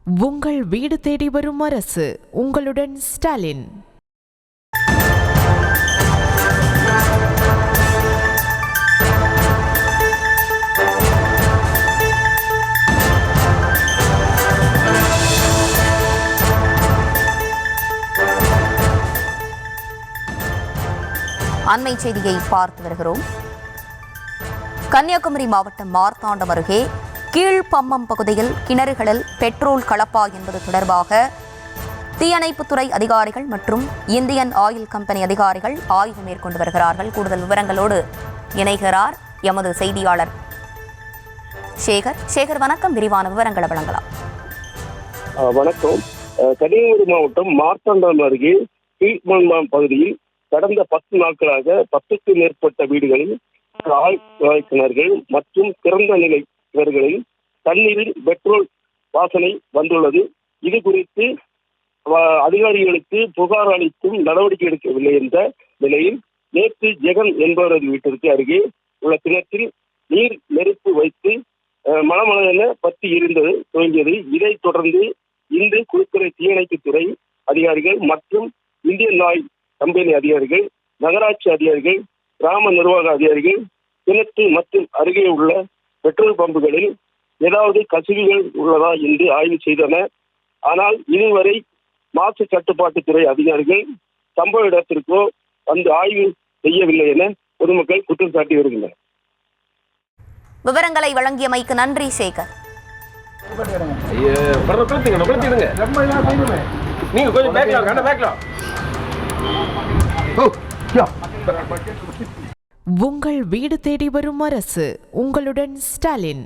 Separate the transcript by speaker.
Speaker 1: உங்கள் வீடு தேடி வரும் அரசு. உங்களுடன் ஸ்டாலின்.
Speaker 2: அண்மை செய்தியை பார்த்து வருகிறோம். கன்னியாகுமரி மாவட்டம் மார்த்தாண்டம் அருகே கீழ்பம்மம் பகுதியில் கிணறுகளில் பெட்ரோல் கலப்பா என்பது தொடர்பாக தீயணைப்புத்துறை அதிகாரிகள் மற்றும் இந்தியன் ஆயில் கம்பெனி அதிகாரிகள் ஆய்வு மேற்கொண்டு வருகிறார்கள். கூடுதல் விவரங்களோடு இணைகிறார் எமது செய்தியாளர் சேகர். வணக்கம். விரிவான விவரங்களை வழங்கலாம்.
Speaker 3: வணக்கம். கன்னியாகுமரி மாவட்டம் மார்த்தாண்டம் அருகே கீழ்பம்மம் பகுதியில் கடந்த 10 நாட்களாக 10க்கும் மேற்பட்ட வீடுகளில் கிணறுகள் மற்றும் திறந்த நிலை கிணறுகளில் தண்ணீரில் பெட்ரோல் வாசனை வந்துள்ளது. இது குறித்து அதிகாரிகளுக்கு புகார் அளித்தும் நடவடிக்கை எடுக்கவில்லை என்ற நிலையில் நேற்று ஜெகன் என்பவரது வீட்டிற்கு அருகே உள்ள கிணற்றில் நீர் நெருப்பு வைத்து மளமளவென பற்றி துவங்கியது. இதைத் தொடர்ந்து இன்று குளித்துறை தீயணைப்புத்துறை அதிகாரிகள் மற்றும் இந்தியன் ஆயில் கம்பெனி அதிகாரிகள், நகராட்சி அதிகாரிகள், கிராம நிர்வாக அதிகாரிகள் கிணற்று மற்றும் அருகே உள்ள பெட்ரோல் பம்புகளில் ஏதாவது கசிவுகள் உள்ளதா என்று ஆய்வு செய்தனர். ஆனால் இதுவரை மாசு கட்டுப்பாட்டுத்துறை அதிகாரிகள் சம்பவ இடத்திற்கோ வந்து ஆய்வு செய்யவில்லை என பொதுமக்கள் குற்றம் சாட்டி வருகின்றனர்.
Speaker 2: விவரங்களை வழங்கியமைக்கு நன்றி சேகர்.
Speaker 1: உங்கள் வீடு தேடி வரும் அரசு. உங்களுடன் ஸ்டாலின்.